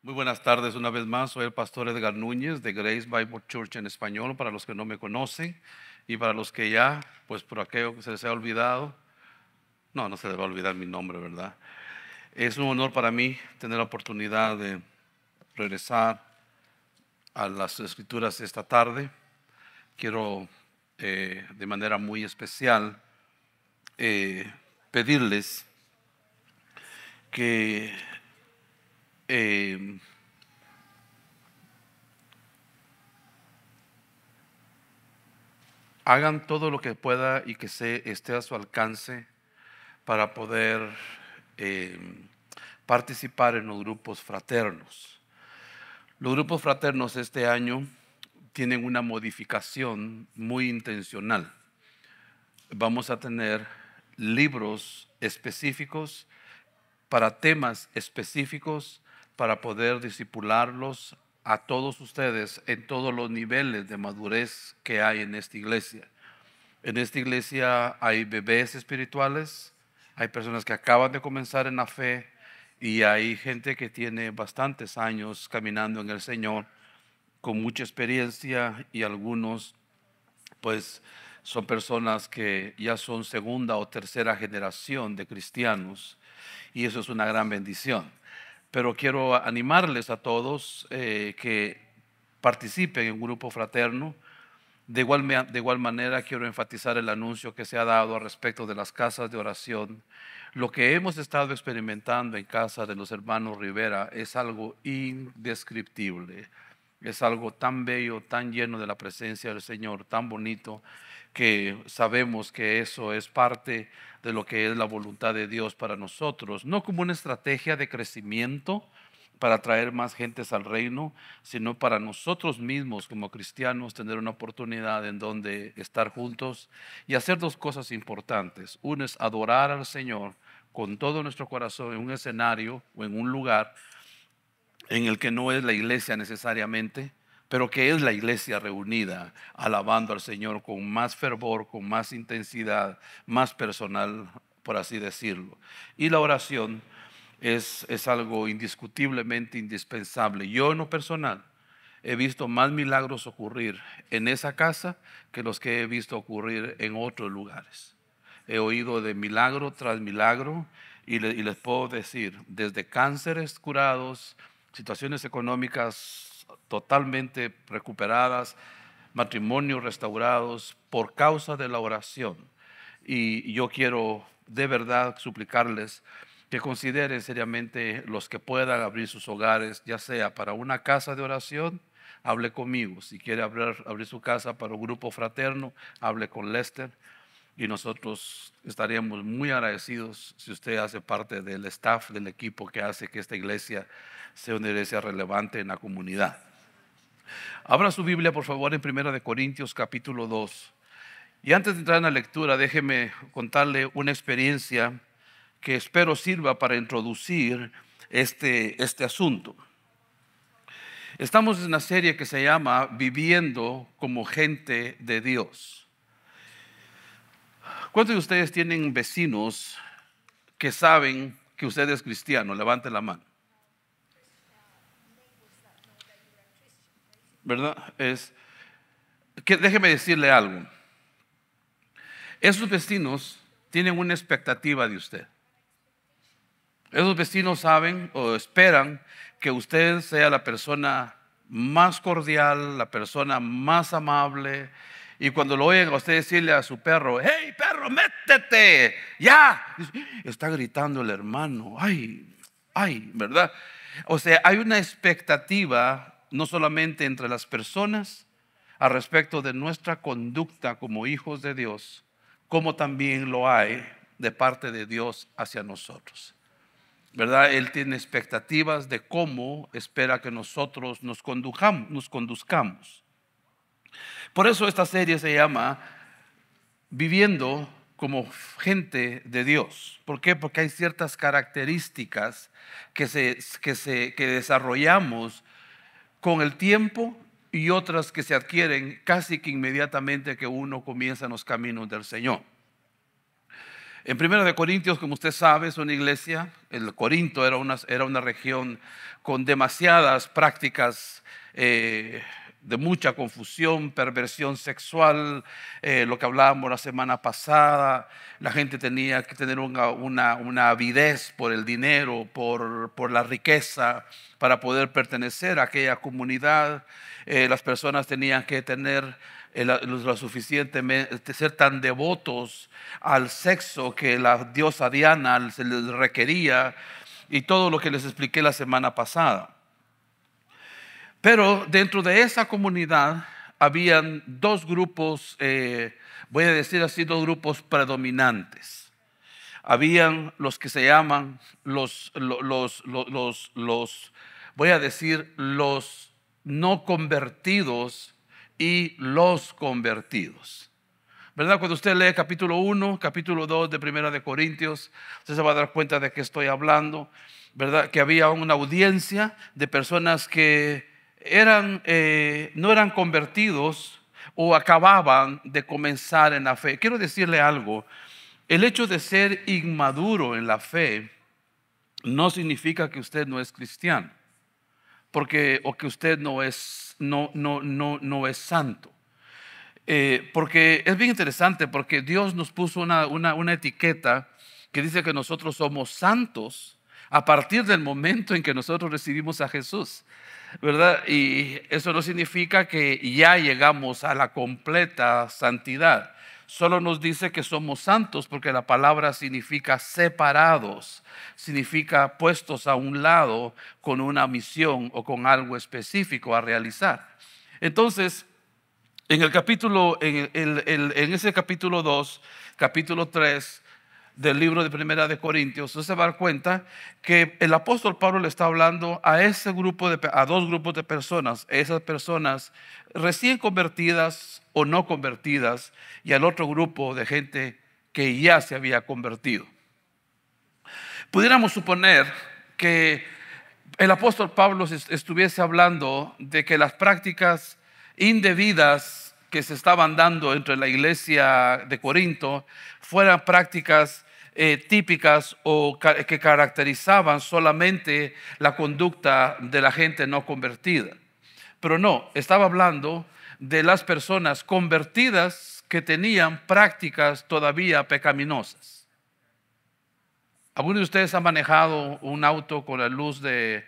Muy buenas tardes una vez más, soy el pastor Edgar Núñez de Grace Bible Church en español, para los que no me conocen y para los que ya, pues por aquello que se les ha olvidado, no se les va a olvidar mi nombre, ¿verdad? Es un honor para mí tener la oportunidad de regresar a las escrituras esta tarde. Quiero de manera muy especial pedirles que eh, hagan todo lo que pueda y que esté a su alcance para poder eh, participar en los grupos fraternos. Los grupos fraternos este año tienen una modificación muy intencional. Vamos a tener libros específicos para temas específicos para poder discipularlos a todos ustedes en todos los niveles de madurez que hay en esta iglesia. En esta iglesia hay bebés espirituales, hay personas que acaban de comenzar en la fe y hay gente que tiene bastantes años caminando en el Señor con mucha experiencia, y algunos pues son personas que ya son segunda o tercera generación de cristianos, y eso es una gran bendición. Pero quiero animarles a todos que participen en un grupo fraterno. De igual manera, quiero enfatizar el anuncio que se ha dado al respecto de las casas de oración. Lo que hemos estado experimentando en casa de los hermanos Rivera es algo indescriptible. Es algo tan bello, tan lleno de la presencia del Señor, tan bonito, que sabemos que eso es parte de lo que es la voluntad de Dios para nosotros, no como una estrategia de crecimiento para traer más gentes al reino, sino para nosotros mismos como cristianos tener una oportunidad en donde estar juntos y hacer dos cosas importantes. Una es adorar al Señor con todo nuestro corazón en un escenario o en un lugar en el que no es la iglesia necesariamente, pero que es la iglesia reunida, alabando al Señor con más fervor, con más intensidad, más personal, por así decirlo. Y la oración es algo indiscutiblemente indispensable. Yo en lo personal he visto más milagros ocurrir en esa casa que los que he visto ocurrir en otros lugares. He oído de milagro tras milagro y les puedo decir, desde cánceres curados, situaciones económicas totalmente recuperadas, matrimonios restaurados por causa de la oración. Y yo quiero de verdad suplicarles que consideren seriamente los que puedan abrir sus hogares, ya sea para una casa de oración. Hable conmigo. Si quiere abrir su casa para un grupo fraterno, hable con Lester, y nosotros estaríamos muy agradecidos si usted hace parte del staff, del equipo que hace que esta iglesia sea una iglesia relevante en la comunidad. Abra su Biblia, por favor, en 1 Corintios capítulo 2. Y antes de entrar en la lectura, déjeme contarle una experiencia que espero sirva para introducir este asunto. Estamos en una serie que se llama Viviendo como gente de Dios. ¿Cuántos de ustedes tienen vecinos que saben que usted es cristiano? Levante la mano. ¿Verdad? Déjeme decirle algo. Esos vecinos tienen una expectativa de usted. Esos vecinos saben o esperan que usted sea la persona más cordial, la persona más amable. Y cuando lo oyen a usted decirle a su perro: hey perro, métete, ya, está gritando el hermano, ay, ¿verdad? O sea, hay una expectativa no solamente entre las personas al respecto de nuestra conducta como hijos de Dios, como también lo hay de parte de Dios hacia nosotros, ¿verdad? Él tiene expectativas de cómo espera que nosotros nos conduzcamos. Por eso esta serie se llama Viviendo como gente de Dios. ¿Por qué? Porque hay ciertas características que desarrollamos con el tiempo y otras que se adquieren casi que inmediatamente que uno comienza en los caminos del Señor. En 1 Corintios, como usted sabe, es una iglesia. El Corinto era una región con demasiadas prácticas de mucha confusión, perversión sexual, lo que hablábamos la semana pasada. La gente tenía que tener una avidez por el dinero, por la riqueza, para poder pertenecer a aquella comunidad. Las personas tenían que tener lo suficientemente, ser tan devotos al sexo que la diosa Diana se les requería, y todo lo que les expliqué la semana pasada. Pero dentro de esa comunidad habían dos grupos, voy a decir así, dos grupos predominantes. Habían los que se llaman voy a decir, los no convertidos y los convertidos. ¿Verdad? Cuando usted lee capítulo 1, capítulo 2 de 1 Corintios, usted se va a dar cuenta de qué estoy hablando. ¿Verdad? Que había una audiencia de personas que no eran convertidos o acababan de comenzar en la fe. Quiero decirle algo: el hecho de ser inmaduro en la fe no significa que usted no es cristiano, o que usted no es santo. Porque es bien interesante, porque Dios nos puso una etiqueta que dice que nosotros somos santos a partir del momento en que nosotros recibimos a Jesús, ¿verdad? Y eso no significa que ya llegamos a la completa santidad. Solo nos dice que somos santos porque la palabra significa separados, significa puestos a un lado con una misión o con algo específico a realizar. Entonces, en ese capítulo 2, capítulo 3 del libro de 1 Corintios, usted se va a dar cuenta que el apóstol Pablo le está hablando a dos grupos de personas, esas personas recién convertidas o no convertidas, y al otro grupo de gente que ya se había convertido. Pudiéramos suponer que el apóstol Pablo estuviese hablando de que las prácticas indebidas que se estaban dando entre la iglesia de Corinto fueran prácticas típicas o que caracterizaban solamente la conducta de la gente no convertida. Pero no, estaba hablando de las personas convertidas que tenían prácticas todavía pecaminosas. ¿Alguno de ustedes ha manejado un auto con la luz de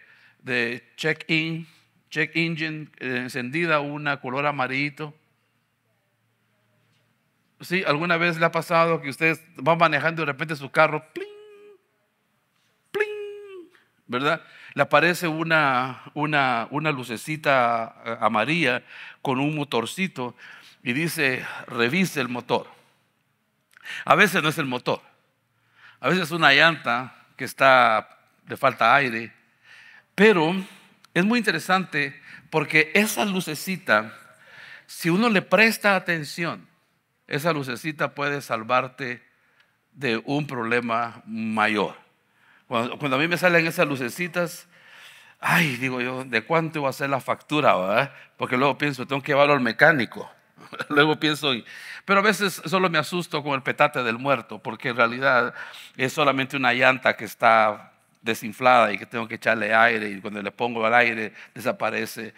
check engine encendida, una color amarillito? ¿Sí? ¿Alguna vez le ha pasado que ustedes van manejando y de repente su carro, pling, pling, ¿verdad? Le aparece una lucecita amarilla con un motorcito y dice: revise el motor. A veces no es el motor, a veces es una llanta que le falta aire. Pero es muy interesante porque esa lucecita, si uno le presta atención, esa lucecita puede salvarte de un problema mayor. Cuando a mí me salen esas lucecitas, ay, digo yo, ¿de cuánto va a ser la factura, verdad? Porque luego pienso, tengo que llevarlo al mecánico. Luego pienso, pero a veces solo me asusto con el petate del muerto, porque en realidad es solamente una llanta que está desinflada y que tengo que echarle aire, y cuando le pongo al aire desaparece.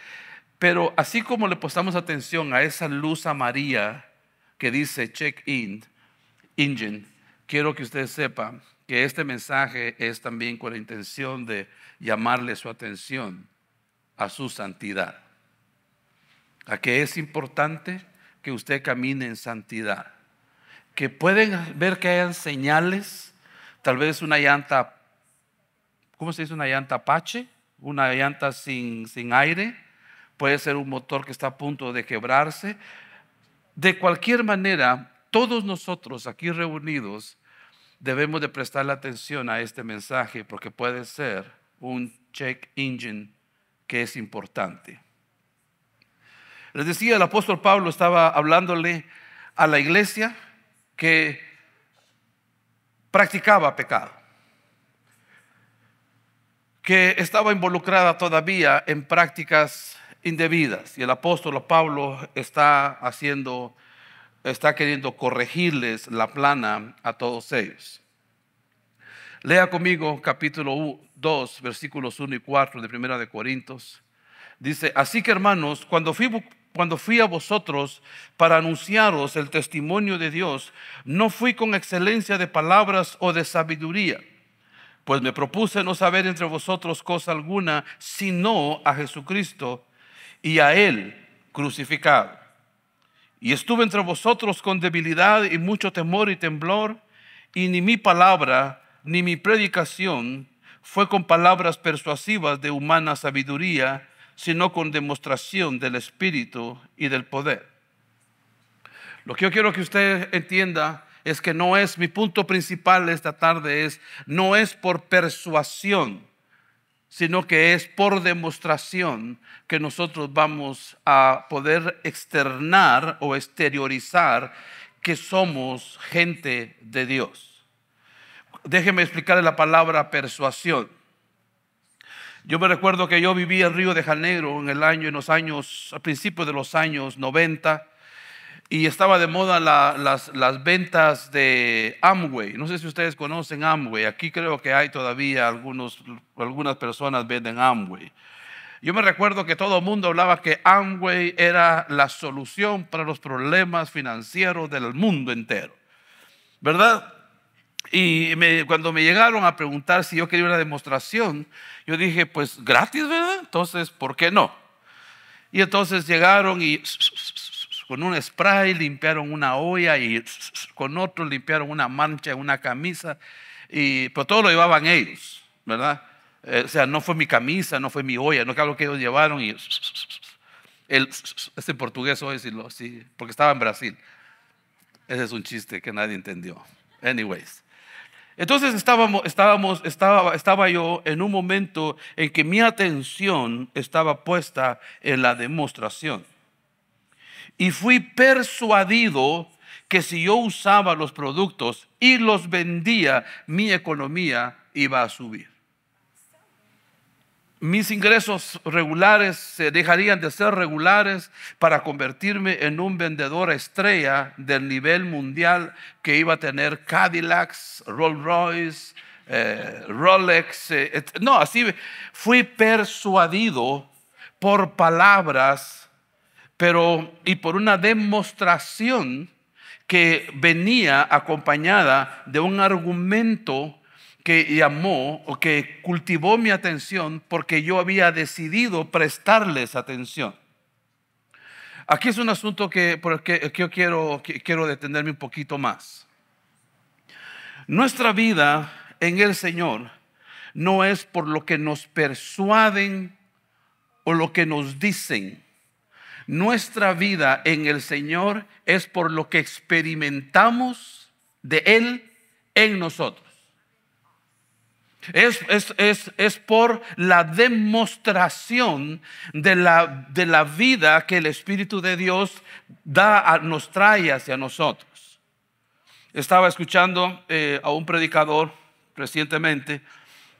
Pero así como le prestamos atención a esa luz amarilla que dice check engine, quiero que ustedes sepan que este mensaje es también con la intención de llamarle su atención a su santidad, a que es importante que usted camine en santidad, que pueden ver que hayan señales, tal vez una llanta, ¿cómo se dice? Una llanta Apache, una llanta sin aire, puede ser un motor que está a punto de quebrarse. De cualquier manera, todos nosotros aquí reunidos debemos de prestarle atención a este mensaje, porque puede ser un check engine que es importante. Les decía, el apóstol Pablo estaba hablándole a la iglesia que practicaba pecado, que estaba involucrada todavía en prácticas indebidas, y el apóstol Pablo está haciendo está queriendo corregirles la plana a todos ellos. Lea conmigo capítulo 2, versículos 1 y 4 de Primera de Corintios. Dice: así que, hermanos, cuando fui a vosotros para anunciaros el testimonio de Dios, no fui con excelencia de palabras o de sabiduría, pues me propuse no saber entre vosotros cosa alguna, sino a Jesucristo y a Él crucificado. Y estuve entre vosotros con debilidad y mucho temor y temblor, y ni mi palabra ni mi predicación fue con palabras persuasivas de humana sabiduría, sino con demostración del Espíritu y del poder. Lo que yo quiero que usted entienda es que no es, mi punto principal esta tarde no es por persuasión, sino que es por demostración que nosotros vamos a poder externar o exteriorizar que somos gente de Dios. Déjeme explicarle la palabra persuasión. Yo me recuerdo que yo vivía en Río de Janeiro a principios de los años 90, y estaba de moda las ventas de Amway. No sé si ustedes conocen Amway. Aquí creo que hay todavía algunas personas venden Amway. Yo me recuerdo que todo el mundo hablaba que Amway era la solución para los problemas financieros del mundo entero, ¿verdad? Y cuando me llegaron a preguntar si yo quería una demostración, yo dije, pues gratis, ¿verdad? Entonces, ¿por qué no? Y entonces llegaron y con un spray limpiaron una olla, y con otro limpiaron una mancha en una camisa, pero todo lo llevaban ellos, ¿verdad? O sea, no fue mi camisa, no fue mi olla, no, claro que ellos llevaron. Y este portugués hoy, sí, porque estaba en Brasil. Ese es un chiste que nadie entendió. Anyways. Entonces estaba yo en un momento en que mi atención estaba puesta en la demostración. Y fui persuadido que si yo usaba los productos y los vendía, mi economía iba a subir. Mis ingresos regulares se dejarían de ser regulares para convertirme en un vendedor estrella del nivel mundial, que iba a tener Cadillacs, Rolls Royce, Rolex. Así fui persuadido por palabras, y por una demostración que venía acompañada de un argumento que llamó o que cultivó mi atención, porque yo había decidido prestarles atención. Aquí es un asunto que yo quiero detenerme un poquito más. Nuestra vida en el Señor no es por lo que nos persuaden o lo que nos dicen. Nuestra vida en el Señor es por lo que experimentamos de Él en nosotros. Es por la demostración de la vida que el Espíritu de Dios nos trae hacia nosotros. Estaba escuchando a un predicador recientemente,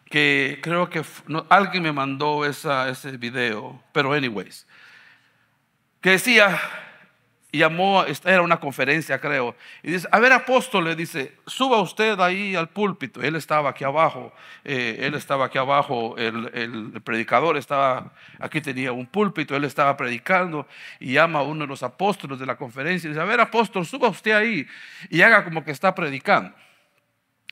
que creo que alguien me mandó ese video, pero anyways, que decía, era una conferencia, creo, y dice: a ver, apóstol, le dice, suba usted ahí al púlpito. Él estaba aquí abajo, el predicador estaba aquí, tenía un púlpito, él estaba predicando, y llama a uno de los apóstoles de la conferencia y dice: a ver, apóstol, suba usted ahí y haga como que está predicando.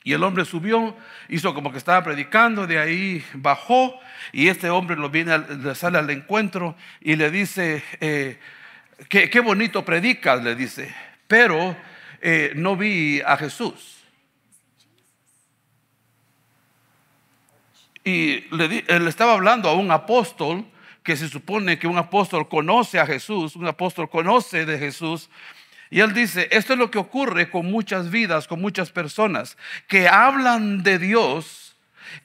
Y el hombre subió, hizo como que estaba predicando, de ahí bajó, y este hombre le sale al encuentro y le dice: qué bonito predicas, le dice, pero no vi a Jesús. Y él estaba hablando a un apóstol, que se supone que un apóstol conoce a Jesús, un apóstol conoce de Jesús. Y él dice: esto es lo que ocurre con muchas vidas, con muchas personas que hablan de Dios,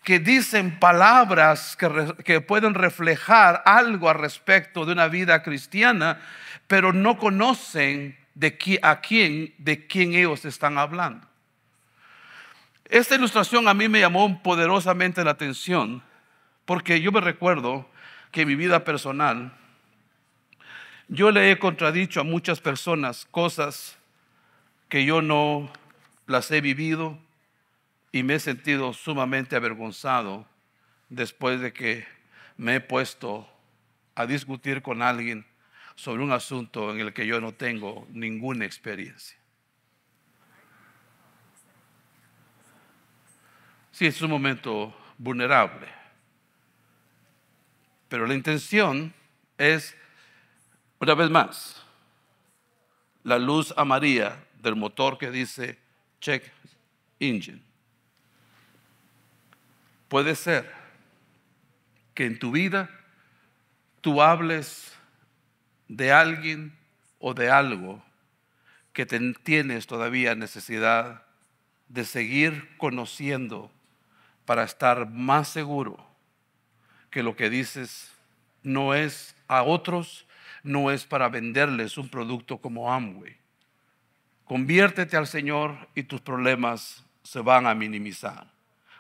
que dicen palabras que pueden reflejar algo al respecto de una vida cristiana, pero no conocen de quién ellos están hablando. Esta ilustración a mí me llamó poderosamente la atención, porque yo me recuerdo que en mi vida personal yo le he contradicho a muchas personas cosas que yo no las he vivido y me he sentido sumamente avergonzado después de que me he puesto a discutir con alguien sobre un asunto en el que yo no tengo ninguna experiencia. Sí, es un momento vulnerable, pero la intención es, una vez más, la luz amarilla del motor que dice check engine. Puede ser que en tu vida tú hables de alguien o de algo que tienes todavía necesidad de seguir conociendo para estar más seguro que lo que dices no es a otros, no es para venderles un producto como Amway. Conviértete al Señor y tus problemas se van a minimizar.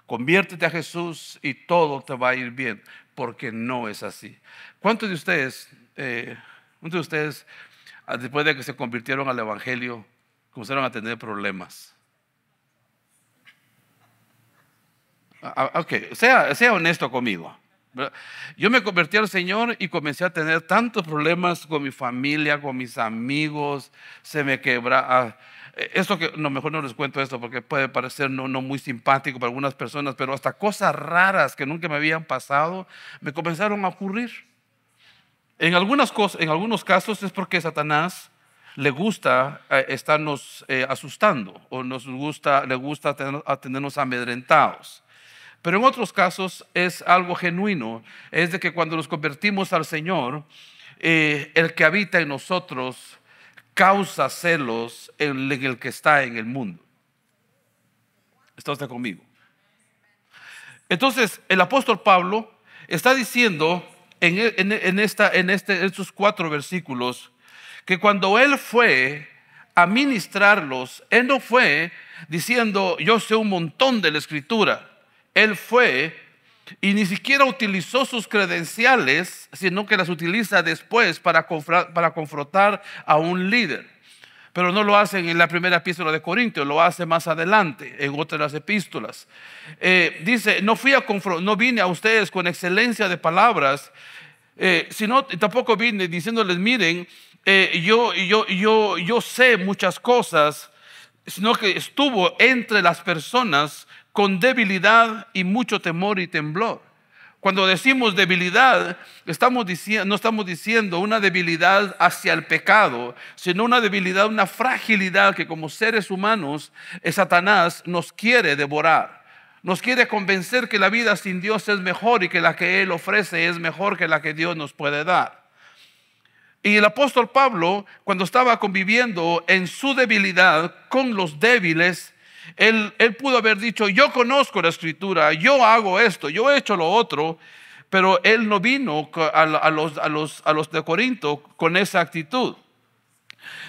Conviértete a Jesús y todo te va a ir bien, porque no es así. ¿Cuántos de ustedes, después de que se convirtieron al Evangelio, comenzaron a tener problemas? Ok, sea honesto conmigo. Yo me convertí al Señor y comencé a tener tantos problemas con mi familia, con mis amigos, se me quebra. Esto que, no, mejor no les cuento esto porque puede parecer no muy simpático para algunas personas, pero hasta cosas raras que nunca me habían pasado me comenzaron a ocurrir. En algunos casos es porque Satanás le gusta estarnos asustando o le gusta tenernos amedrentados. Pero en otros casos es algo genuino, es de que cuando nos convertimos al Señor, el que habita en nosotros causa celos en el que está en el mundo. ¿Está usted conmigo? Entonces, el apóstol Pablo está diciendo en estos 4 versículos que cuando él fue a ministrarlos, él no fue diciendo yo sé un montón de la escritura. Él fue y ni siquiera utilizó sus credenciales, sino que las utiliza después para confrontar a un líder. Pero no lo hace en la primera epístola de Corintios, lo hace más adelante en otras epístolas. Dice, no vine a ustedes con excelencia de palabras, sino tampoco vine diciéndoles, miren, yo sé muchas cosas, sino que estuvo entre las personas con debilidad y mucho temor y temblor. Cuando decimos debilidad, no estamos diciendo una debilidad hacia el pecado, sino una debilidad, una fragilidad que como seres humanos, Satanás nos quiere devorar. Nos quiere convencer que la vida sin Dios es mejor y que la que Él ofrece es mejor que la que Dios nos puede dar. Y el apóstol Pablo, cuando estaba conviviendo en su debilidad con los débiles, él pudo haber dicho, yo conozco la escritura, yo hago esto, yo he hecho lo otro, pero él no vino a los de Corinto con esa actitud.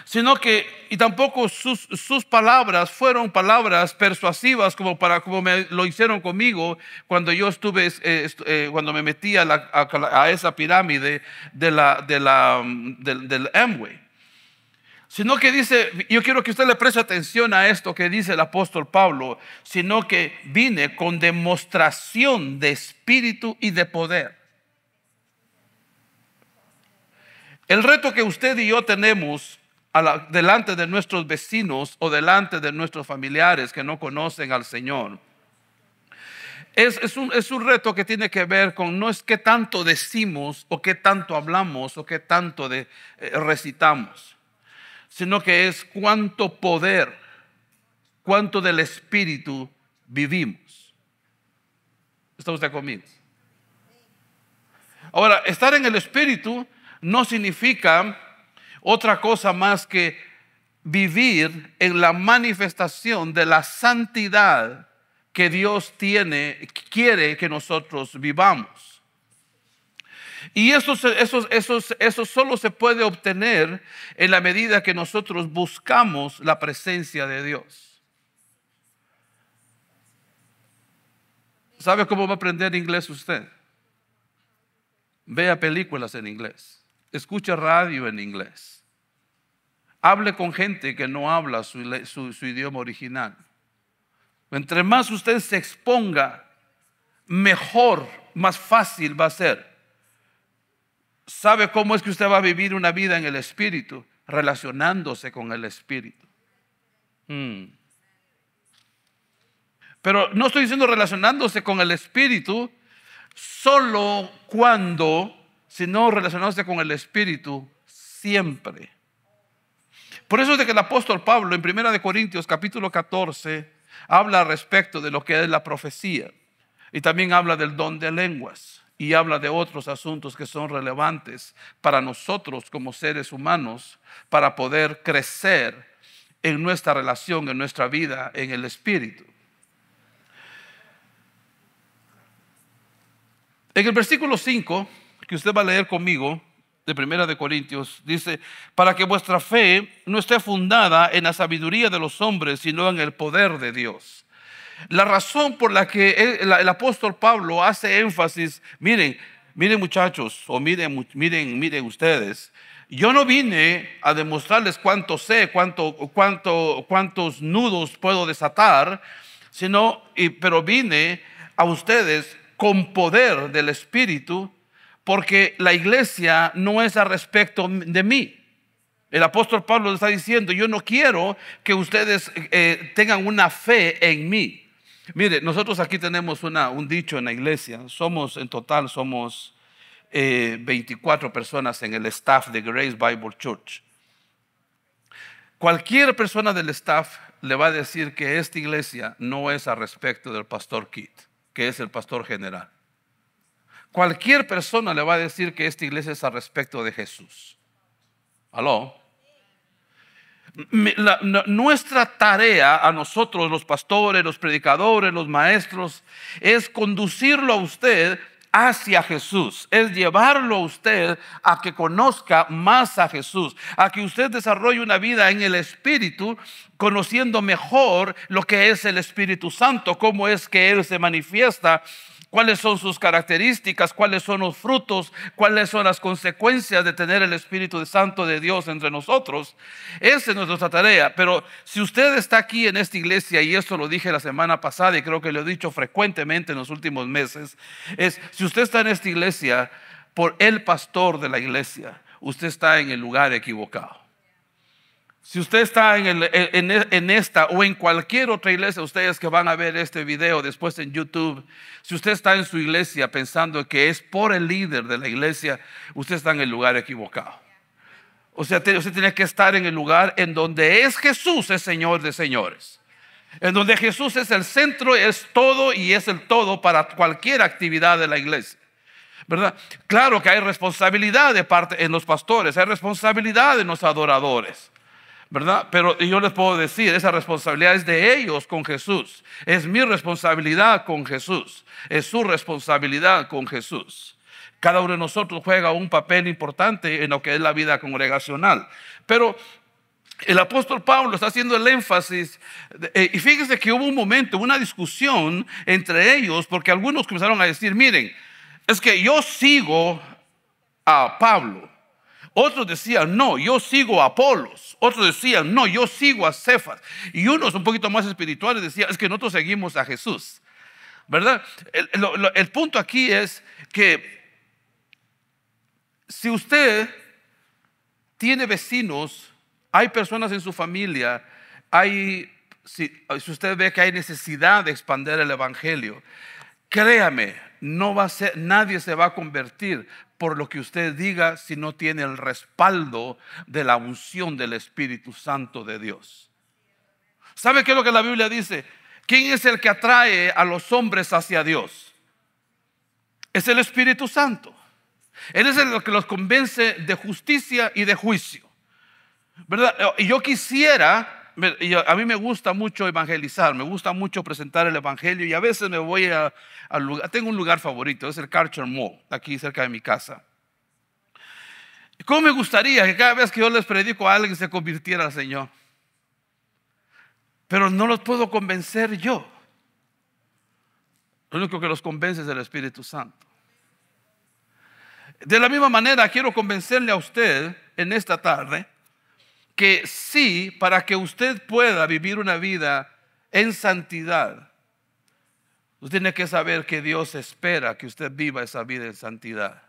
Sino que, y tampoco sus palabras fueron palabras persuasivas como me lo hicieron conmigo cuando yo estuve, cuando me metí a esa pirámide del Amway. Sino que dice, yo quiero que usted le preste atención a esto que dice el apóstol Pablo, sino que vine con demostración de espíritu y de poder. El reto que usted y yo tenemos delante de nuestros vecinos o delante de nuestros familiares que no conocen al Señor es un reto que tiene que ver con no es qué tanto decimos o qué tanto hablamos o qué tanto recitamos, sino que es cuánto poder, cuánto del Espíritu vivimos. ¿Está usted conmigo? Ahora, estar en el Espíritu no significa otra cosa más que vivir en la manifestación de la santidad que Dios quiere que nosotros vivamos. Y eso solo se puede obtener en la medida que nosotros buscamos la presencia de Dios. ¿Sabe cómo va a aprender inglés usted? Vea películas en inglés, escucha radio en inglés, hable con gente que no habla su idioma original. Entre más usted se exponga, mejor, más fácil va a ser. ¿Sabe cómo es que usted va a vivir una vida en el Espíritu? Relacionándose con el Espíritu. Pero no estoy diciendo relacionándose con el Espíritu solo cuando, sino relacionándose con el Espíritu siempre. Por eso es de que el apóstol Pablo en 1 Corintios capítulo 14 habla al respecto de lo que es la profecía. Y también habla del don de lenguas. Y habla de otros asuntos que son relevantes para nosotros como seres humanos, para poder crecer en nuestra relación, en nuestra vida, en el Espíritu. En el versículo 5, que usted va a leer conmigo, de 1 Corintios, dice: para que vuestra fe no esté fundada en la sabiduría de los hombres, sino en el poder de Dios. La razón por la que el apóstol Pablo hace énfasis, miren muchachos, o miren ustedes, yo no vine a demostrarles cuánto sé, cuántos nudos puedo desatar, pero vine a ustedes con poder del Espíritu, porque la iglesia no es al respecto de mí. El apóstol Pablo le está diciendo: yo no quiero que ustedes tengan una fe en mí. Mire, nosotros aquí tenemos un dicho en la iglesia. En total somos 24 personas en el staff de Grace Bible Church. Cualquier persona del staff le va a decir que esta iglesia no es al respecto del pastor Keith, que es el pastor general. Cualquier persona le va a decir que esta iglesia es al respecto de Jesús. ¿Aló? Nuestra tarea a nosotros, los pastores, los predicadores, los maestros, es conducirlo a usted hacia Jesús, es llevarlo a usted a que conozca más a Jesús, a que usted desarrolle una vida en el Espíritu, conociendo mejor lo que es el Espíritu Santo, cómo es que Él se manifiesta, cuáles son sus características, cuáles son los frutos, cuáles son las consecuencias de tener el Espíritu Santo de Dios entre nosotros. Esa es nuestra tarea. Pero si usted está aquí en esta iglesia, y esto lo dije la semana pasada y creo que lo he dicho frecuentemente en los últimos meses, si usted está en esta iglesia por el pastor de la iglesia, usted está en el lugar equivocado. Si usted está en esta o en cualquier otra iglesia, ustedes que van a ver este video después en YouTube, si usted está en su iglesia pensando que es por el líder de la iglesia, usted está en el lugar equivocado. O sea, usted tiene que estar en el lugar en donde es Jesús, es Señor de señores. En donde Jesús es el centro, es todo y es el todo para cualquier actividad de la iglesia. ¿Verdad? Claro que hay responsabilidad de parte en los pastores, hay responsabilidad en los adoradores, ¿verdad? Pero yo les puedo decir, esa responsabilidad es de ellos con Jesús. Es mi responsabilidad con Jesús. Es su responsabilidad con Jesús. Cada uno de nosotros juega un papel importante en lo que es la vida congregacional. Pero el apóstol Pablo está haciendo el énfasis, y fíjese que hubo un momento, una discusión entre ellos, porque algunos comenzaron a decir: miren, es que yo sigo a Pablo. Otros decían: no, yo sigo a Apolos. Otros decían: no, yo sigo a Cefas. Y unos un poquito más espirituales decían: es que nosotros seguimos a Jesús, ¿verdad? El punto aquí es que si usted tiene vecinos, hay personas en su familia, si usted ve que hay necesidad de expandir el evangelio, créame, nadie se va a convertir por lo que usted diga si no tiene el respaldo de la unción del Espíritu Santo de Dios. ¿Sabe qué es lo que la Biblia dice? ¿Quién es el que atrae a los hombres hacia Dios? Es el Espíritu Santo. Él es el que los convence de justicia y de juicio, ¿verdad? Y yo quisiera, a mí me gusta mucho evangelizar, me gusta mucho presentar el evangelio, y a veces me voy al lugar. Tengo un lugar favorito, es el Karcher Mall, aquí cerca de mi casa. ¿Cómo me gustaría que cada vez que yo les predico a alguien se convirtiera al Señor? Pero no los puedo convencer yo. Lo único que los convence es el Espíritu Santo. De la misma manera quiero convencerle a usted en esta tarde que sí, para que usted pueda vivir una vida en santidad, usted tiene que saber que Dios espera que usted viva esa vida en santidad,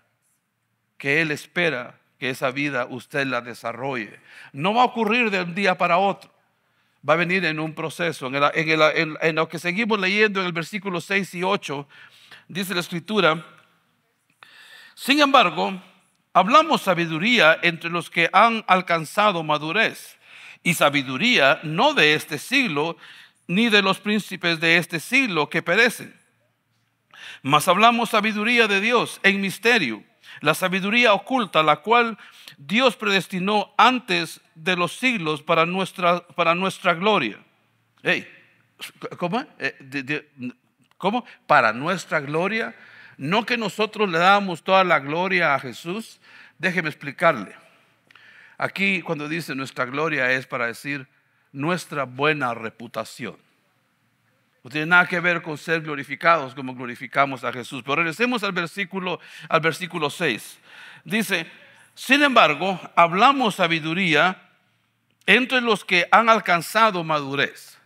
que Él espera que esa vida usted la desarrolle. No va a ocurrir de un día para otro, va a venir en un proceso. En lo que seguimos leyendo en el versículo 6 y 8, dice la Escritura: sin embargo, hablamos sabiduría entre los que han alcanzado madurez, y sabiduría no de este siglo, ni de los príncipes de este siglo que perecen. Mas hablamos sabiduría de Dios en misterio, la sabiduría oculta, la cual Dios predestinó antes de los siglos para nuestra gloria. Hey, ¿cómo? ¿Cómo? Para nuestra gloria. No que nosotros le damos toda la gloria a Jesús. Déjeme explicarle. Aquí cuando dice nuestra gloria es para decir nuestra buena reputación. No tiene nada que ver con ser glorificados como glorificamos a Jesús. Pero regresemos al versículo 6. Dice: sin embargo, hablamos sabiduría entre los que han alcanzado madurez.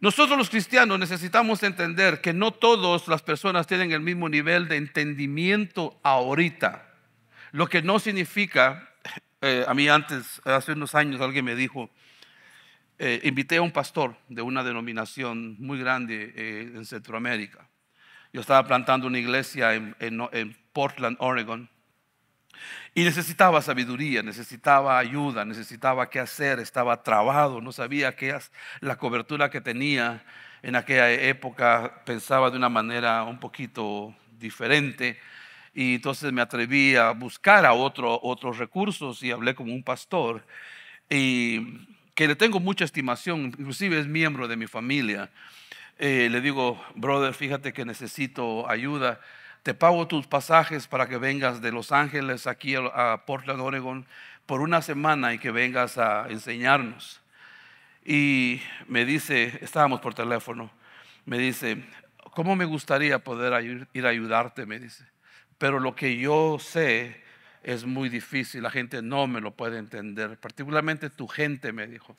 Nosotros los cristianos necesitamos entender que no todas las personas tienen el mismo nivel de entendimiento ahorita. Lo que no significa, a mí antes, hace unos años, alguien me dijo, invité a un pastor de una denominación muy grande en Centroamérica. Yo estaba plantando una iglesia en Portland, Oregon, y necesitaba sabiduría, necesitaba ayuda, necesitaba qué hacer, estaba trabado, no sabía qué es la cobertura que tenía en aquella época. Pensaba de una manera un poquito diferente, y entonces me atreví a buscar a otros recursos y hablé con un pastor y que le tengo mucha estimación, inclusive es miembro de mi familia. Le digo: brother, fíjate que necesito ayuda, te pago tus pasajes para que vengas de Los Ángeles aquí a Portland, Oregon, por una semana y que vengas a enseñarnos. Y me dice, estábamos por teléfono, me dice: ¿cómo me gustaría poder ir a ayudarte? Me dice, pero lo que yo sé es muy difícil, la gente no me lo puede entender, particularmente tu gente, me dijo.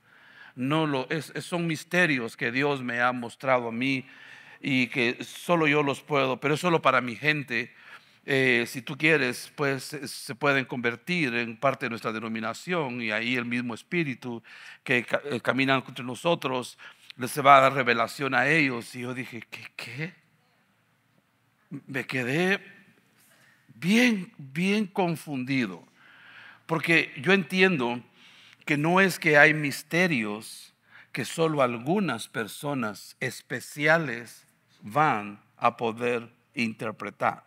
Son misterios que Dios me ha mostrado a mí y que solo yo los puedo, pero es solo para mi gente. Si tú quieres, pues se pueden convertir en parte de nuestra denominación, y ahí el mismo espíritu que camina entre nosotros les va a dar revelación a ellos. Y yo dije: ¿qué? Me quedé bien confundido, porque yo entiendo que no es que hay misterios que solo algunas personas especiales van a poder interpretar.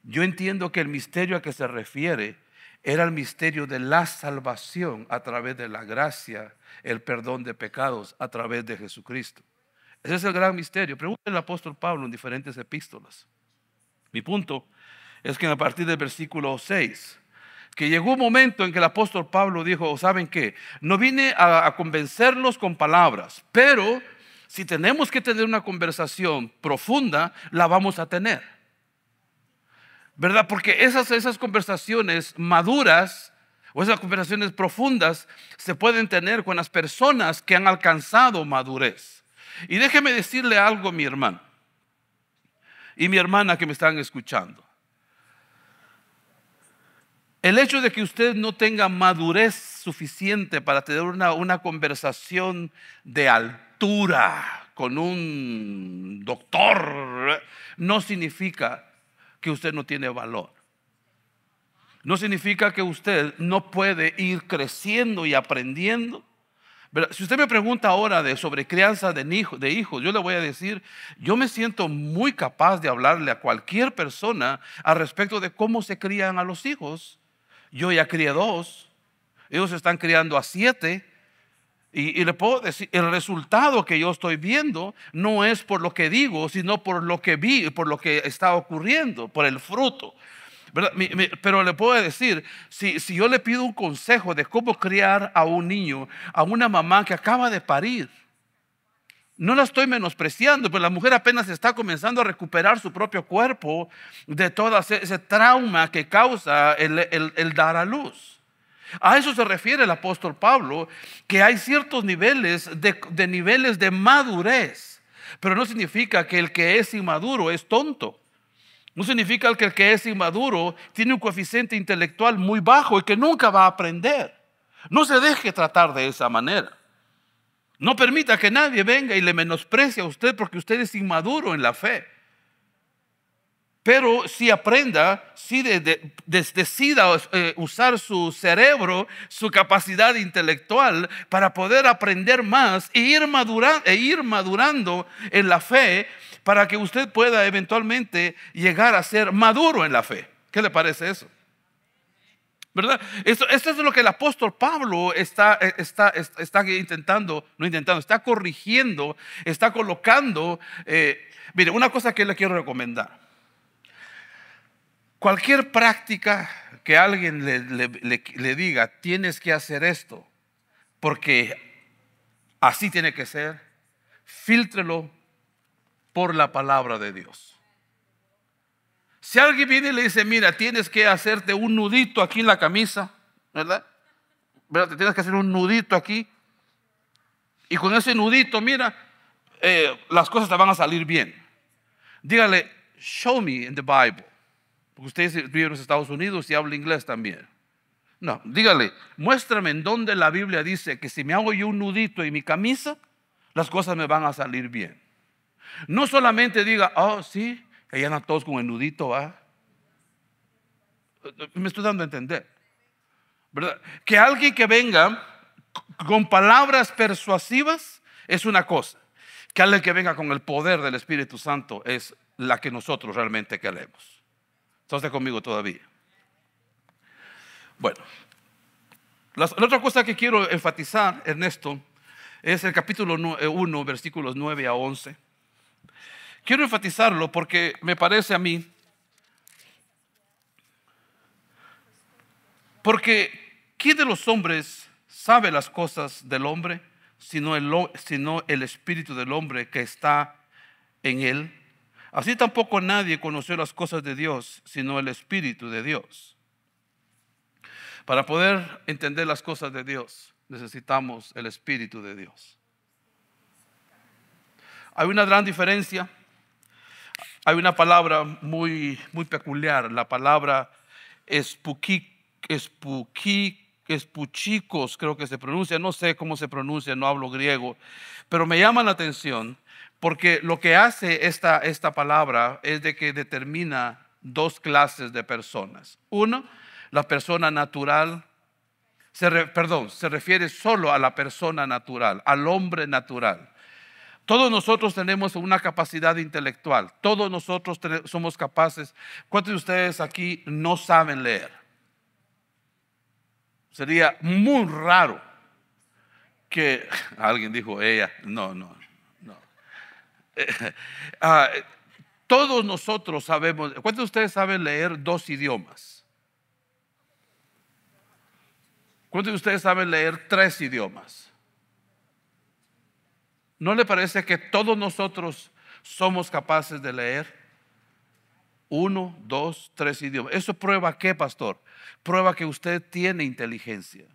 Yo entiendo que el misterio a que se refiere era el misterio de la salvación a través de la gracia, el perdón de pecados a través de Jesucristo. Ese es el gran misterio. Pregúntale al apóstol Pablo en diferentes epístolas. Mi punto es que a partir del versículo 6, que llegó un momento en que el apóstol Pablo dijo: ¿saben qué? No vine a convencerlos con palabras, pero si tenemos que tener una conversación profunda, la vamos a tener, ¿verdad? Porque esas conversaciones maduras o esas conversaciones profundas se pueden tener con las personas que han alcanzado madurez. Y déjeme decirle algo, mi hermano y mi hermana que me están escuchando. El hecho de que usted no tenga madurez suficiente para tener una conversación de altura con un doctor no significa que usted no tiene valor. No significa que usted no puede ir creciendo y aprendiendo. Si usted me pregunta ahora sobre crianza de hijos, yo le voy a decir: yo me siento muy capaz de hablarle a cualquier persona al respecto de cómo se crían a los hijos. Yo ya crié 2, ellos están criando a 7, y le puedo decir, el resultado que yo estoy viendo no es por lo que digo, sino por lo que vi, por lo que está ocurriendo, por el fruto, ¿verdad? Pero le puedo decir, si yo le pido un consejo de cómo criar a un niño, a una mamá que acaba de parir, no la estoy menospreciando, pero la mujer apenas está comenzando a recuperar su propio cuerpo de todo ese trauma que causa el dar a luz. A eso se refiere el apóstol Pablo, que hay ciertos niveles niveles de madurez, pero no significa que el que es inmaduro es tonto. No significa que el que es inmaduro tiene un coeficiente intelectual muy bajo y que nunca va a aprender. No se deje tratar de esa manera. No permita que nadie venga y le menosprecie a usted porque usted es inmaduro en la fe. Pero si aprenda, si decida usar su cerebro, su capacidad intelectual para poder aprender más e ir madurando en la fe, para que usted pueda eventualmente llegar a ser maduro en la fe. ¿Qué le parece eso? ¿Verdad? Esto es lo que el apóstol Pablo está está corrigiendo, está colocando. Mire, una cosa que le quiero recomendar. Cualquier práctica que alguien le diga, tienes que hacer esto, porque así tiene que ser, fíltrelo por la palabra de Dios. Si alguien viene y le dice, mira, tienes que hacerte un nudito aquí en la camisa, ¿verdad? Te tienes que hacer un nudito aquí, y con ese nudito, mira, las cosas te van a salir bien. Dígale, show me in the Bible. Porque usted vive en los Estados Unidos y habla inglés también. No, dígale, muéstrame en dónde la Biblia dice que si me hago yo un nudito en mi camisa, las cosas me van a salir bien. No solamente diga, oh sí, que ya andan todos con el nudito, ¿va? Me estoy dando a entender, ¿verdad? Que alguien que venga con palabras persuasivas es una cosa. Que alguien que venga con el poder del Espíritu Santo es la que nosotros realmente queremos. ¿Está usted conmigo todavía? Bueno, la otra cosa que quiero enfatizar, Ernesto, es el capítulo 1, versículos 9 a 11. Quiero enfatizarlo porque me parece a mí, porque ¿quién de los hombres sabe las cosas del hombre, sino el espíritu del hombre que está en él? Así tampoco nadie conoció las cosas de Dios, sino el Espíritu de Dios. Para poder entender las cosas de Dios, necesitamos el Espíritu de Dios. Hay una gran diferencia. Hay una palabra muy peculiar. La palabra espuchikos, creo que se pronuncia. No sé cómo se pronuncia, no hablo griego. Pero me llama la atención. Porque lo que hace esta palabra es de que determina dos clases de personas. Uno, la persona natural, se refiere solo a la persona natural, al hombre natural. Todos nosotros tenemos una capacidad intelectual, todos nosotros somos capaces. ¿Cuántos de ustedes aquí no saben leer? Sería muy raro que alguien dijo, ella, no. Todos nosotros sabemos. ¿Cuántos de ustedes saben leer dos idiomas? ¿Cuántos de ustedes saben leer 3 idiomas? ¿No le parece que todos nosotros somos capaces de leer 1, 2, 3 idiomas? ¿Eso prueba qué, pastor? Prueba que usted tiene inteligencia,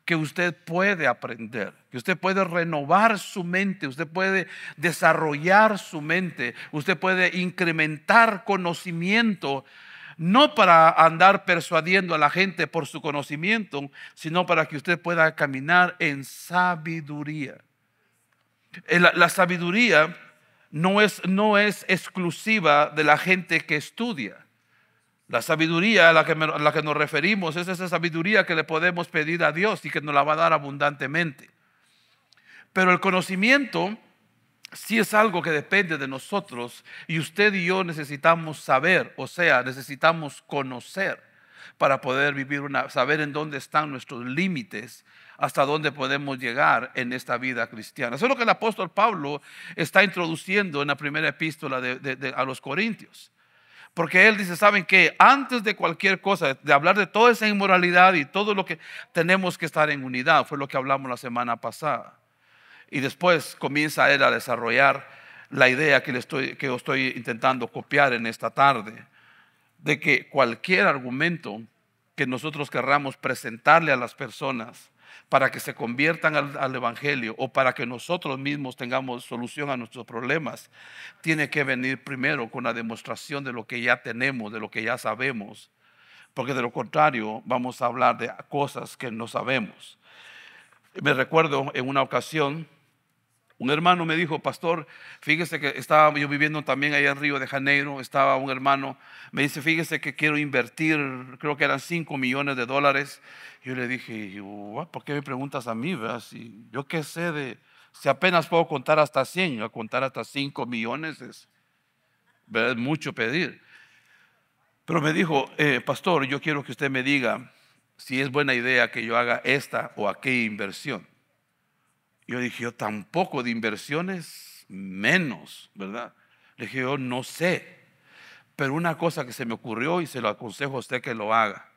que usted puede aprender, que usted puede renovar su mente, usted puede desarrollar su mente, usted puede incrementar conocimiento, no para andar persuadiendo a la gente por su conocimiento, sino para que usted pueda caminar en sabiduría. La sabiduría no es exclusiva de la gente que estudia. La sabiduría a la que nos referimos es esa sabiduría que le podemos pedir a Dios y que nos la va a dar abundantemente. Pero el conocimiento sí es algo que depende de nosotros, y usted y yo necesitamos saber, o sea, necesitamos conocer para poder saber en dónde están nuestros límites, hasta dónde podemos llegar en esta vida cristiana. Eso es lo que el apóstol Pablo está introduciendo en la primera epístola a los Corintios. Porque él dice, ¿saben qué? Antes de cualquier cosa, de hablar de toda esa inmoralidad y todo lo que tenemos que estar en unidad, fue lo que hablamos la semana pasada. Y después comienza él a desarrollar la idea que yo estoy intentando copiar en esta tarde, de que cualquier argumento que nosotros querramos presentarle a las personas para que se conviertan al Evangelio o para que nosotros mismos tengamos solución a nuestros problemas, tiene que venir primero con la demostración de lo que ya tenemos, de lo que ya sabemos, porque de lo contrario vamos a hablar de cosas que no sabemos. Me recuerdo en una ocasión, un hermano me dijo: pastor, fíjese que estaba yo viviendo también allá en Río de Janeiro. Estaba un hermano, me dice: fíjese que quiero invertir, creo que eran $5 millones. Yo le dije: ¿por qué me preguntas a mí? ¿Verdad? Si yo qué sé si apenas puedo contar hasta 100, a contar hasta 5 millones es mucho pedir. Pero me dijo: pastor, yo quiero que usted me diga si es buena idea que yo haga esta o aquella inversión. Yo dije: yo tampoco de inversiones, menos, ¿verdad? Le dije: yo no sé, pero una cosa que se me ocurrió y se lo aconsejo a usted que lo haga.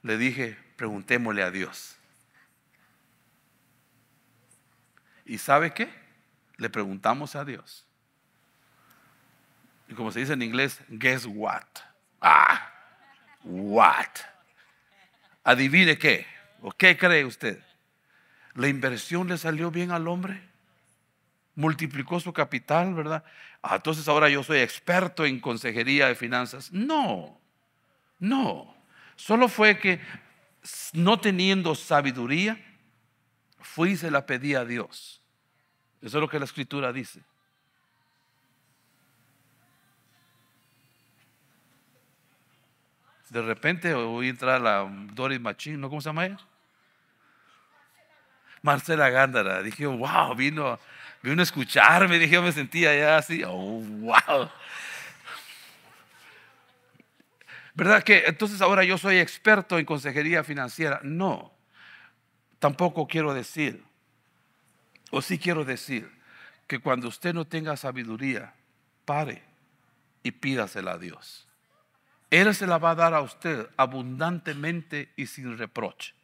Le dije: preguntémosle a Dios. ¿Y sabe qué? Le preguntamos a Dios. Y como se dice en inglés, guess what? What? Adivine qué. ¿O qué cree usted? La inversión le salió bien al hombre. Multiplicó su capital, ¿verdad? Entonces ahora yo soy experto en consejería de finanzas. No. Solo fue que, no teniendo sabiduría, fui y se la pedí a Dios. Eso es lo que la Escritura dice. De repente voy a entrar a la Doris Machín, ¿no? ¿Cómo se llama ella? Marcela Gándara. Dije: wow, vino a escucharme. Dije: yo me sentía ya así, wow. ¿Verdad que entonces ahora yo soy experto en consejería financiera? No, tampoco quiero decir, o sí quiero decir, que cuando usted no tenga sabiduría, pare y pídasela a Dios. Él se la va a dar a usted abundantemente y sin reproche.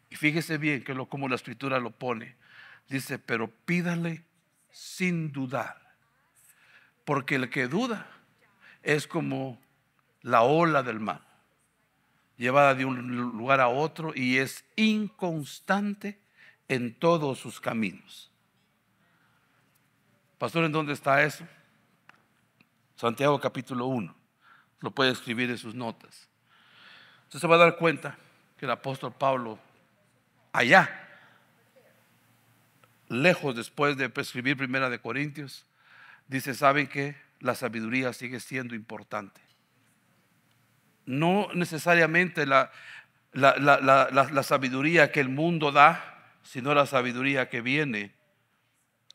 Y fíjese bien que como la Escritura lo pone, dice: pero pídale sin dudar, porque el que duda es como la ola del mar, llevada de un lugar a otro, y es inconstante en todos sus caminos. Pastor, ¿en dónde está eso? Santiago capítulo 1. Lo puede escribir en sus notas. Usted se va a dar cuenta que el apóstol Pablo, allá, lejos después de escribir Primera de Corintios, dice: ¿saben qué? La sabiduría sigue siendo importante. No necesariamente la sabiduría que el mundo da, sino la sabiduría que viene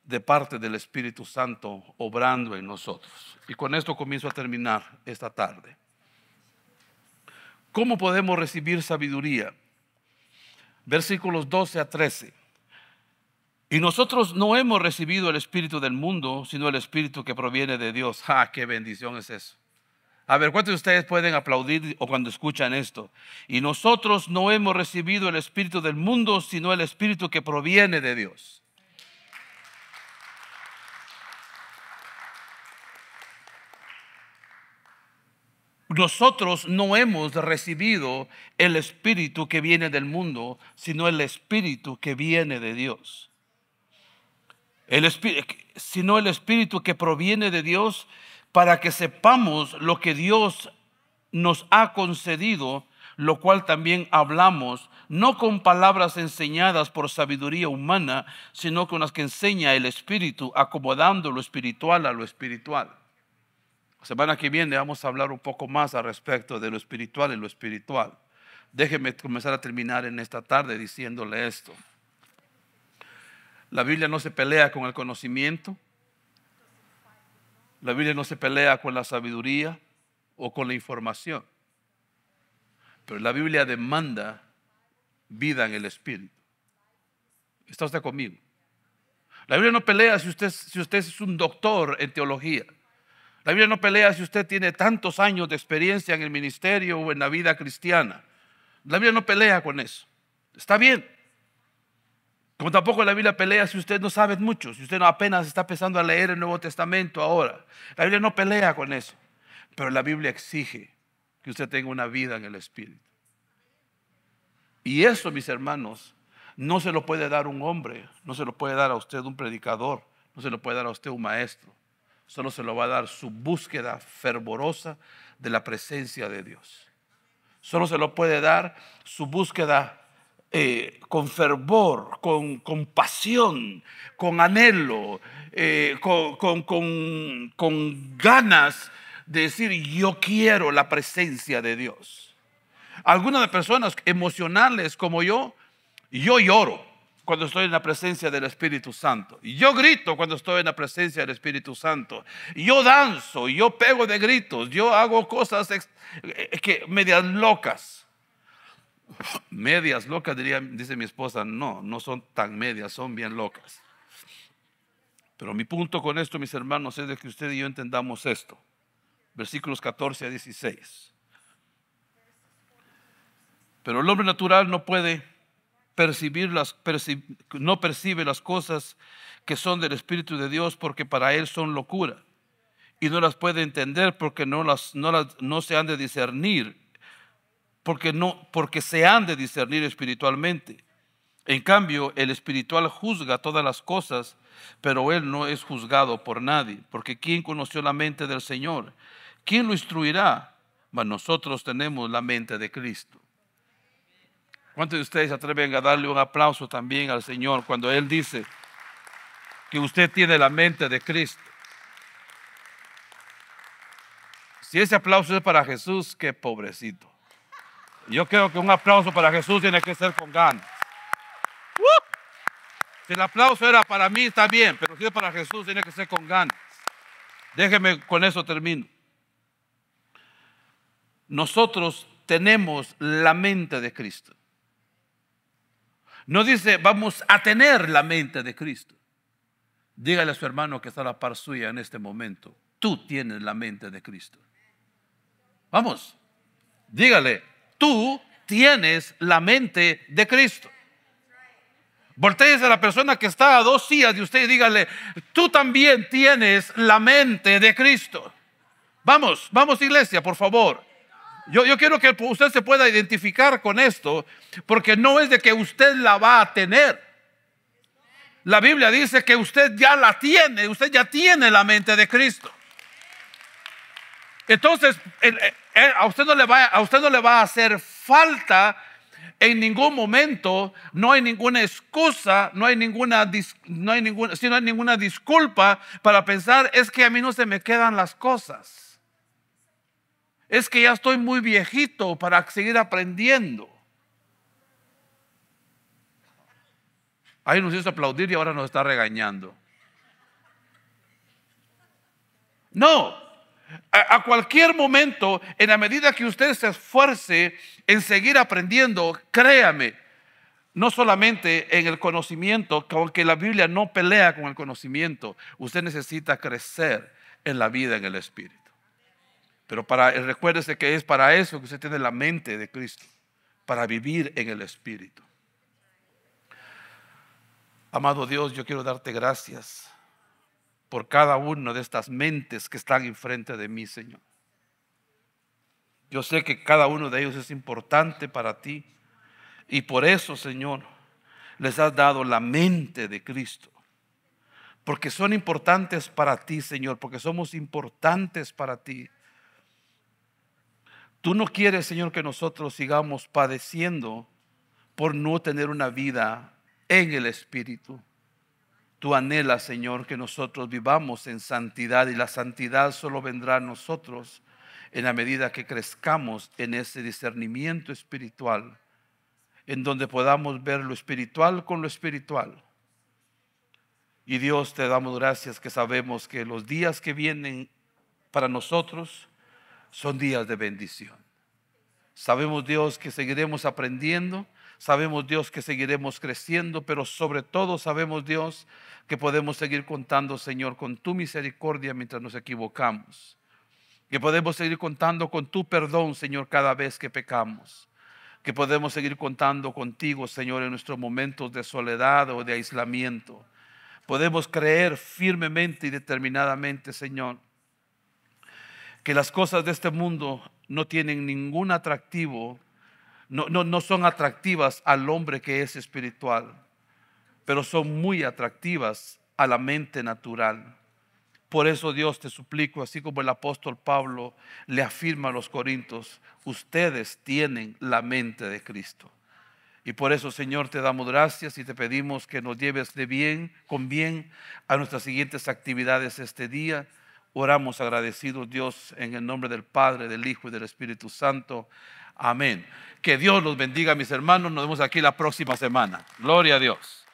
de parte del Espíritu Santo obrando en nosotros. Y con esto comienzo a terminar esta tarde. ¿Cómo podemos recibir sabiduría? Versículos 12 a 13. Y nosotros no hemos recibido el espíritu del mundo, sino el espíritu que proviene de Dios. ¡Qué bendición es eso! A ver, ¿cuántos de ustedes pueden aplaudir o cuando escuchan esto? Y nosotros no hemos recibido el espíritu del mundo, sino el espíritu que proviene de Dios. Nosotros no hemos recibido el espíritu que viene del mundo, sino el espíritu que viene de Dios. Sino el espíritu que proviene de Dios, para que sepamos lo que Dios nos ha concedido, lo cual también hablamos, no con palabras enseñadas por sabiduría humana, sino con las que enseña el Espíritu, acomodando lo espiritual a lo espiritual. La semana que viene vamos a hablar un poco más al respecto de lo espiritual y lo espiritual. Déjeme comenzar a terminar en esta tarde diciéndole esto. La Biblia no se pelea con el conocimiento. La Biblia no se pelea con la sabiduría o con la información. Pero la Biblia demanda vida en el Espíritu. ¿Está usted conmigo? La Biblia no pelea si usted es un doctor en teología. La Biblia no pelea si usted tiene tantos años de experiencia en el ministerio o en la vida cristiana. La Biblia no pelea con eso. Está bien. Como tampoco la Biblia pelea si usted no sabe mucho, si usted apenas está empezando a leer el Nuevo Testamento ahora. La Biblia no pelea con eso. Pero la Biblia exige que usted tenga una vida en el Espíritu. Y eso, mis hermanos, no se lo puede dar un hombre, no se lo puede dar a usted un predicador, no se lo puede dar a usted un maestro. Solo se lo va a dar su búsqueda fervorosa de la presencia de Dios. Solo se lo puede dar su búsqueda con fervor, con pasión, con anhelo, con ganas de decir: yo quiero la presencia de Dios. Algunas de personas emocionales como yo lloro cuando estoy en la presencia del Espíritu Santo. Y yo grito cuando estoy en la presencia del Espíritu Santo. Y yo danzo, yo pego de gritos, yo hago cosas medias locas. Medias locas, dice mi esposa. No, no son tan medias, son bien locas. Pero mi punto con esto, mis hermanos, es de que usted y yo entendamos esto. Versículos 14 a 16. Pero el hombre natural no puede no percibe las cosas que son del Espíritu de Dios, porque para él son locura, y no las puede entender porque no se han de discernir, porque se han de discernir espiritualmente. En cambio, el espiritual juzga todas las cosas, pero él no es juzgado por nadie, porque ¿quién conoció la mente del Señor? ¿Quién lo instruirá? Mas nosotros tenemos la mente de Cristo. ¿Cuántos de ustedes se atreven a darle un aplauso también al Señor cuando Él dice que usted tiene la mente de Cristo? Si ese aplauso es para Jesús, qué pobrecito. Yo creo que un aplauso para Jesús tiene que ser con ganas. Si el aplauso era para mí, está bien, pero si es para Jesús, tiene que ser con ganas. Déjeme, con eso termino. Nosotros tenemos la mente de Cristo. No dice vamos a tener la mente de Cristo. Dígale a su hermano que está a la par suya en este momento: tú tienes la mente de Cristo. Vamos, dígale: tú tienes la mente de Cristo. Voltéese a la persona que está a 2 sillas de usted y dígale: tú también tienes la mente de Cristo. Vamos, vamos, iglesia, por favor. Yo quiero que usted se pueda identificar con esto, porque no es de que usted la va a tener. La Biblia dice que usted ya la tiene, usted ya tiene la mente de Cristo. Entonces, a usted no le va a hacer falta en ningún momento. No hay ninguna excusa, no hay ninguna disculpa para pensar: es que a mí no se me quedan las cosas. Es que ya estoy muy viejito para seguir aprendiendo. Ahí nos hizo aplaudir y ahora nos está regañando. No, a cualquier momento, en la medida que usted se esfuerce en seguir aprendiendo, créame, no solamente en el conocimiento, aunque la Biblia no pelea con el conocimiento, usted necesita crecer en la vida en el Espíritu. Pero recuérdese que es para eso que usted tiene la mente de Cristo, para vivir en el Espíritu. Amado Dios, yo quiero darte gracias por cada una de estas mentes que están enfrente de mí, Señor. Yo sé que cada uno de ellos es importante para ti, y por eso, Señor, les has dado la mente de Cristo, porque son importantes para ti, Señor, porque somos importantes para ti. Tú no quieres, Señor, que nosotros sigamos padeciendo por no tener una vida en el Espíritu. Tú anhelas, Señor, que nosotros vivamos en santidad, y la santidad solo vendrá a nosotros en la medida que crezcamos en ese discernimiento espiritual, en donde podamos ver lo espiritual con lo espiritual. Y Dios, te damos gracias que sabemos que los días que vienen para nosotros son días de bendición. Sabemos, Dios, que seguiremos aprendiendo. Sabemos, Dios, que seguiremos creciendo, pero sobre todo sabemos, Dios, que podemos seguir contando, Señor, con tu misericordia mientras nos equivocamos. Que podemos seguir contando con tu perdón, Señor, cada vez que pecamos. Que podemos seguir contando contigo, Señor, en nuestros momentos de soledad o de aislamiento. Podemos creer firmemente y determinadamente, Señor, que las cosas de este mundo no tienen ningún atractivo no son atractivas al hombre que es espiritual, pero son muy atractivas a la mente natural. Por eso, Dios, te suplico, así como el apóstol Pablo le afirma a los corintios, ustedes tienen la mente de Cristo. Y por eso, Señor, te damos gracias y te pedimos que nos lleves con bien a nuestras siguientes actividades este día. Oramos agradecidos, Dios, en el nombre del Padre, del Hijo y del Espíritu Santo. Amén. Que Dios los bendiga, mis hermanos. Nos vemos aquí la próxima semana. Gloria a Dios.